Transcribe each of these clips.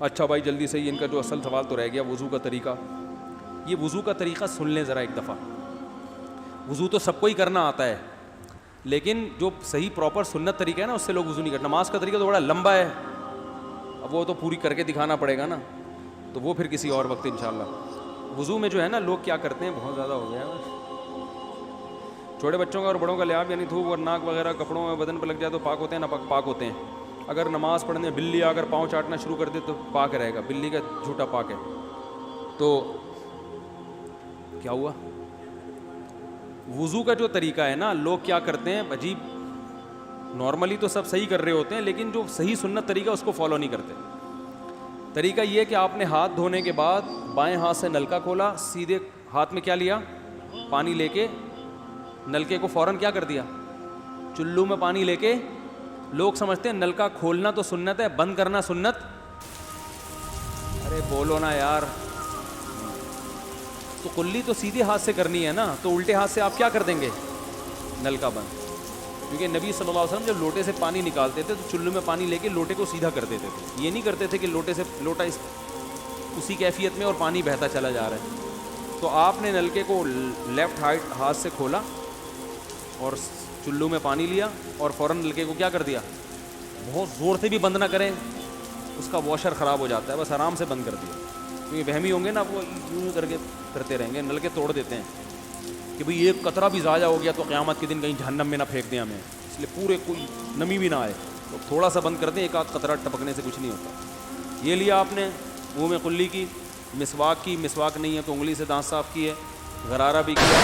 اچھا بھائی جلدی سے ان کا جو اصل سوال تو رہ گیا وضو کا طریقہ. یہ وضو کا طریقہ سن لیں ذرا ایک دفعہ. وضو تو سب کو ہی کرنا آتا ہے, لیکن جو صحیح پراپر سنت طریقہ ہے نا اس سے لوگ وضو نہیں کرتے. نماز کا طریقہ تو بڑا لمبا ہے, اب وہ تو پوری کر کے دکھانا پڑے گا نا, تو وہ پھر کسی اور وقت انشاءاللہ. وضو میں جو ہے نا لوگ کیا کرتے ہیں, بہت زیادہ ہو گیا ہے, چھوٹے بچوں کا اور بڑوں کا لحاظ, یعنی تھوک اور ناک وغیرہ کپڑوں میں بدن پہ لگ جائے تو پاک ہوتے ہیں, نہ پاک ہوتے ہیں. اگر نماز پڑھنے بلی اگر پاؤں چاٹنا شروع کر دے تو پاک رہے گا, بلی کا جھوٹا پاک ہے. تو کیا ہوا, وضو کا جو طریقہ ہے نا لوگ کیا کرتے ہیں عجیب, نارملی تو سب صحیح کر رہے ہوتے ہیں لیکن جو صحیح سنت طریقہ اس کو فالو نہیں کرتے. طریقہ یہ کہ آپ نے ہاتھ دھونے کے بعد بائیں ہاتھ سے نلکا کھولا, سیدھے ہاتھ میں کیا لیا, پانی لے کے نلکے کو فوراً کیا کر دیا, چلو میں پانی لے کے. لوگ سمجھتے ہیں نلکا کھولنا تو سنت ہے, بند کرنا سنت. ارے بولو نا یار, تو کلی تو سیدھے ہاتھ سے کرنی ہے نا, تو الٹے ہاتھ سے آپ کیا کر دیں گے, نلکا بند. کیونکہ نبی صلی اللہ علیہ وسلم جب لوٹے سے پانی نکالتے تھے تو چلو میں پانی لے کے لوٹے کو سیدھا کر دیتے تھے. یہ نہیں کرتے تھے کہ لوٹے سے لوٹا اسی کیفیت میں اور پانی بہتا چلا جا رہا ہے. تو آپ نے نلکے کو لیفٹ ہاتھ سے کھولا اور چلو میں پانی لیا اور فوراً نلکے کو کیا کر دیا, بہت زور سے بھی بند نہ کریں, اس کا واشر خراب ہو جاتا ہے, بس آرام سے بند کر دیا. کیونکہ وہمی ہوں گے نا, وہ یوں کر کے کرتے رہیں گے, نلکے توڑ دیتے ہیں کہ بھئی ایک قطرہ بھی ضائع ہو گیا تو قیامت کے دن کہیں جہنم میں نہ پھینک دیں ہمیں, اس لیے پورے کوئی نمی بھی نہ آئے, تو تھوڑا سا بند کر دیں, ایک آدھ قطرہ ٹپکنے سے کچھ نہیں ہوتا. یہ لیا آپ نے, منہ میں کلی کی, مسواک کی, مسواک نہیں ہے تو انگلی سے دانت صاف کیے, غرارہ بھی کیا,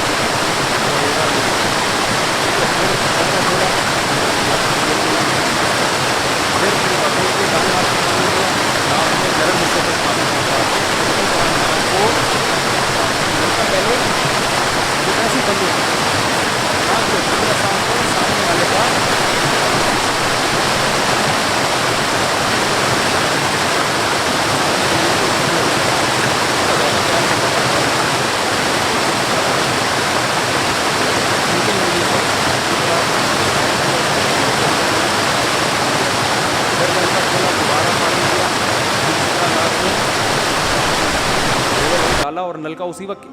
اور نلکا اسی وقت,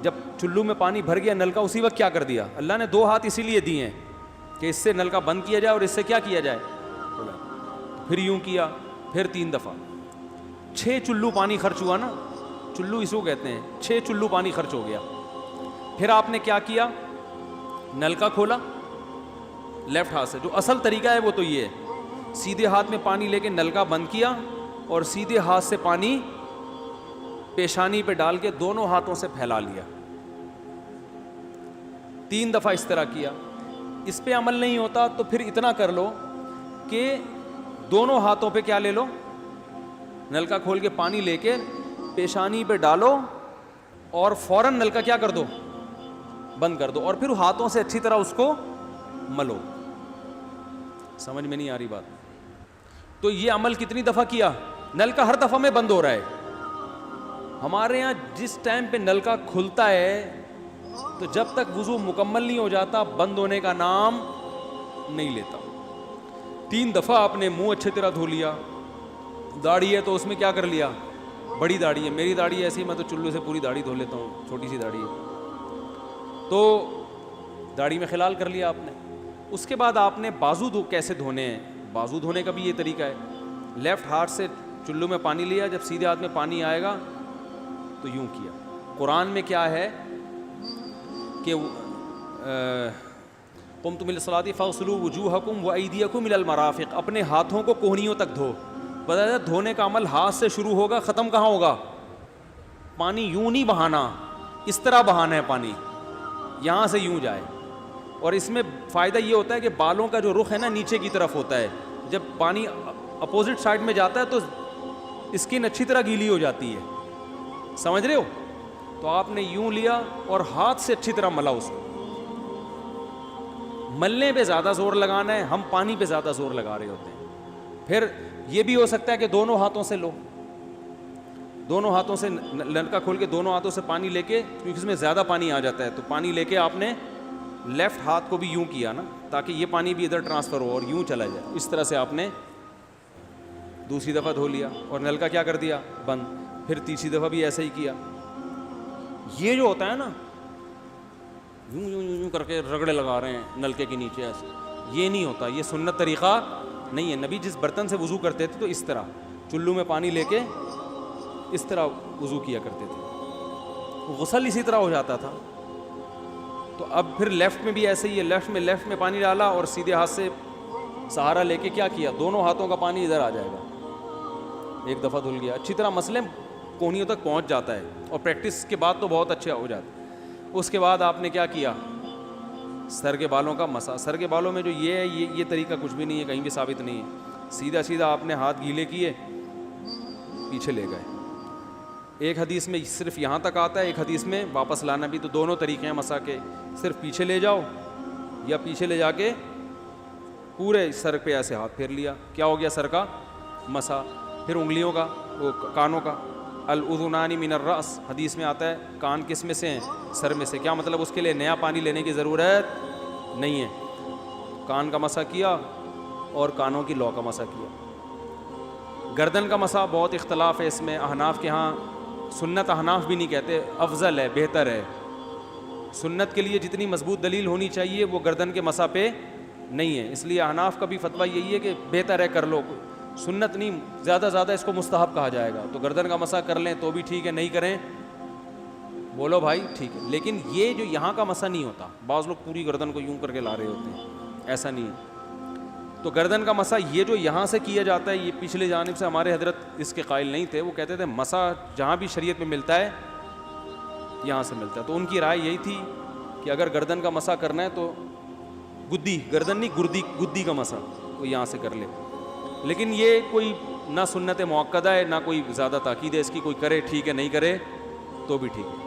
جب چلو میں پانی بھر گیا نلکا اسی وقت کیا کر دیا. اللہ نے 2 ہاتھ اسی لیے دیے ہیں کہ اس سے نلکا بند کیا جائے اور اس سے کیا کیا جائے, پھر یوں کیا, پھر 3 دفعہ. 6 چلو پانی خرچ ہوا نا, چلو اس کو کہتے ہیں, 6 چلو پانی خرچ ہو گیا. پھر آپ نے کیا کیا, نلکا کھولا لیفٹ ہاتھ سے. جو اصل طریقہ ہے وہ تو یہ ہے, سیدھے ہاتھ میں پانی لے کے نلکا بند کیا اور سیدھے ہاتھ سے پانی پیشانی پہ ڈال کے دونوں ہاتھوں سے پھیلا لیا. 3 دفعہ اس طرح کیا. اس پہ عمل نہیں ہوتا تو پھر اتنا کر لو کہ دونوں ہاتھوں پہ کیا لے لو, نلکا کھول کے پانی لے کے پیشانی پہ ڈالو اور فوراً نلکا کیا کر دو, بند کر دو, اور پھر ہاتھوں سے اچھی طرح اس کو ملو. سمجھ میں نہیں آ رہی بات؟ تو یہ عمل کتنی دفعہ کیا, نلکا ہر دفعہ میں بند ہو رہا ہے. ہمارے یہاں جس ٹائم پہ نلکا کھلتا ہے تو جب تک وضو مکمل نہیں ہو جاتا بند ہونے کا نام نہیں لیتا. 3 دفعہ آپ نے منہ اچھی طرح دھو لیا. داڑھی ہے تو اس میں کیا کر لیا, بڑی داڑھی ہے, میری داڑھی ایسی میں تو چلو سے پوری داڑھی دھو لیتا ہوں, چھوٹی سی داڑھی ہے تو داڑھی میں خلال کر لیا آپ نے. اس کے بعد آپ نے بازو کیسے دھونے ہیں, بازو دھونے کا بھی یہ طریقہ ہے. لیفٹ ہاتھ سے چلو میں پانی لیا, جب سیدھے ہاتھ میں پانی آئے گا تو یوں کیا. قرآن میں کیا ہے کہ قمتم الی الصلاۃ فاغسلوا وجوہکم وایدیکم الی المرافق, اپنے ہاتھوں کو کوہنیوں تک دھو. بتایا دھونے کا عمل ہاتھ سے شروع ہوگا, ختم کہاں ہوگا, پانی یوں نہیں بہانا, اس طرح بہانا ہے پانی, یہاں سے یوں جائے. اور اس میں فائدہ یہ ہوتا ہے کہ بالوں کا جو رخ ہے نا نیچے کی طرف ہوتا ہے, جب پانی اپوزٹ سائڈ میں جاتا ہے تو اسکن اچھی طرح گیلی ہو جاتی ہے, سمجھ رہے ہو؟ تو آپ نے یوں لیا اور ہاتھ سے اچھی طرح ملا اس کو. ملنے پہ زیادہ زور لگانا ہے, ہم پانی پہ زیادہ زور لگا رہے ہوتے ہیں. پھر یہ بھی ہو سکتا ہے کہ دونوں ہاتھوں سے لو, دونوں ہاتھوں سے نلکا کھول کے دونوں ہاتھوں سے پانی لے کے, کیونکہ اس میں زیادہ پانی آ جاتا ہے, تو پانی لے کے آپ نے لیفٹ ہاتھ کو بھی یوں کیا نا تاکہ یہ پانی بھی ادھر ٹرانسفر ہو اور یوں چلا جائے. اس طرح سے آپ نے دوسری دفعہ دھو لیا اور نل کا کیا کر دیا بند, پھر تیسری دفعہ بھی ایسا ہی کیا. یہ جو ہوتا ہے نا یوں یوں یوں کر کے رگڑے لگا رہے ہیں نلکے کے نیچے ایسے, یہ نہیں ہوتا, یہ سنت طریقہ نہیں ہے. نبی جس برتن سے وضو کرتے تھے تو اس طرح چلو میں پانی لے کے اس طرح وضو کیا کرتے تھے, غسل اسی طرح ہو جاتا تھا. تو اب پھر لیفٹ میں بھی ایسے ہی ہے, لیفٹ میں پانی ڈالا اور سیدھے ہاتھ سے سہارا لے کے کیا کیا, دونوں ہاتھوں کا پانی ادھر آ جائے گا, ایک دفعہ دھل گیا. اچھی طرح مسئلے کونیوں تک پہنچ جاتا ہے, اور پریکٹس کے بعد تو بہت اچھا ہو جاتا ہے. اس کے بعد آپ نے کیا کیا, سر کے بالوں کا مسا. سر کے بالوں میں جو یہ ہے یہ طریقہ کچھ بھی نہیں ہے, کہیں بھی ثابت نہیں ہے. سیدھا سیدھا آپ نے ہاتھ گیلے کیے, پیچھے لے گئے. ایک حدیث میں صرف یہاں تک آتا ہے, ایک حدیث میں واپس لانا بھی. تو دونوں طریقے ہیں مسا کے, صرف پیچھے لے جاؤ یا پیچھے لے جا کے پورے سر پہ ایسے ہاتھ پھیر لیا, کیا ہو گیا سر کا مسا. پھر انگلیوں کا, وہ کانوں کا, الاذنان من الراس, حدیث میں آتا ہے کان کس میں سے ہیں, سر میں سے. کیا مطلب, اس کے لیے نیا پانی لینے کی ضرورت نہیں ہے. کان کا مسا کیا اور کانوں کی لو کا مسا کیا. گردن کا مسا بہت اختلاف ہے اس میں, احناف کے ہاں سنت, احناف بھی نہیں کہتے, افضل ہے, بہتر ہے. سنت کے لیے جتنی مضبوط دلیل ہونی چاہیے وہ گردن کے مسا پہ نہیں ہے, اس لیے احناف کا بھی فتویٰ یہی ہے کہ بہتر ہے کر لو, سنت نہیں, زیادہ زیادہ اس کو مستحب کہا جائے گا. تو گردن کا مسا کر لیں تو بھی ٹھیک ہے, نہیں کریں بولو بھائی ٹھیک ہے. لیکن یہ جو یہاں کا مسا نہیں ہوتا, بعض لوگ پوری گردن کو یوں کر کے لا رہے ہوتے ہیں, ایسا نہیں ہے. تو گردن کا مسا یہ جو یہاں سے کیا جاتا ہے, یہ پچھلے جانب سے ہمارے حضرت اس کے قائل نہیں تھے, وہ کہتے تھے مسا جہاں بھی شریعت میں ملتا ہے یہاں سے ملتا ہے. تو ان کی رائے یہی تھی کہ اگر گردن کا مسا کرنا ہے تو گدی, گردن نہیں گدی کا مسا, وہ یہاں سے کر لے. لیکن یہ کوئی نہ سنت مؤکدہ ہے نہ کوئی زیادہ تاکید ہے اس کی, کوئی کرے ٹھیک ہے, نہیں کرے تو بھی ٹھیک ہے.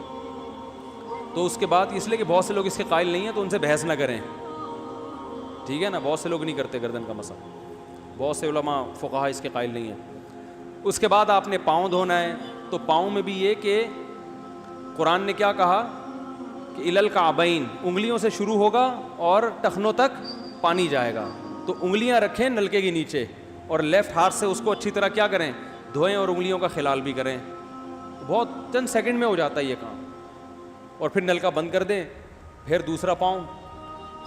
تو اس کے بعد اس لیے کہ بہت سے لوگ اس کے قائل نہیں ہیں تو ان سے بحث نہ کریں, ٹھیک ہے نا. بہت سے لوگ نہیں کرتے گردن کا مسا, بہت سے علماء فقہا اس کے قائل نہیں ہیں. اس کے بعد آپ نے پاؤں دھونا ہے. تو پاؤں میں بھی یہ کہ قرآن نے کیا کہا کہ الی الکعبین, انگلیوں سے شروع ہوگا اور ٹخنوں تک پانی جائے گا. تو انگلیاں رکھیں نلکے کے نیچے اور لیفٹ ہاتھ سے اس کو اچھی طرح کیا کریں, دھوئیں, اور انگلیوں کا خلال بھی کریں. بہت چند سیکنڈ میں ہو جاتا ہے یہ کام. اور پھر نلکا بند کر دیں. پھر دوسرا پاؤں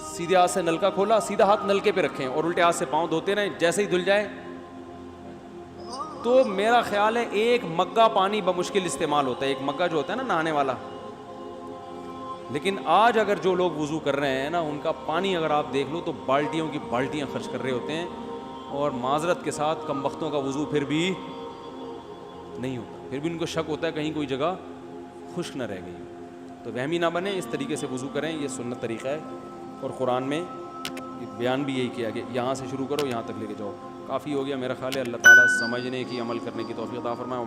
سیدھے ہاتھ سے نلکا کھولا, سیدھا ہاتھ نلکے پہ رکھیں اور الٹے ہاتھ سے پاؤں دھوتے رہیں, جیسے ہی دھل جائے. تو میرا خیال ہے ایک مگہ پانی بمشکل استعمال ہوتا ہے, ایک مگہ جو ہوتا ہے نا نہانے والا. لیکن آج اگر جو لوگ وضو کر رہے ہیں نا, ان کا پانی اگر آپ دیکھ لو تو بالٹیوں کی بالٹیاں خرچ کر رہے ہوتے ہیں, اور معذرت کے ساتھ کم بختوں کا وضو پھر بھی نہیں ہوتا, پھر بھی ان کو شک ہوتا ہے کہیں کوئی جگہ خشک نہ رہ گئی. تو وہمی نہ بنے, اس طریقے سے وضو کریں, یہ سنت طریقہ ہے. اور قرآن میں بیان بھی یہی کیا کہ یہاں سے شروع کرو یہاں تک لے کے جاؤ. کافی ہو گیا میرا خیال ہے. اللہ تعالیٰ سمجھنے کی, عمل کرنے کی توفیق عطا فرمائے.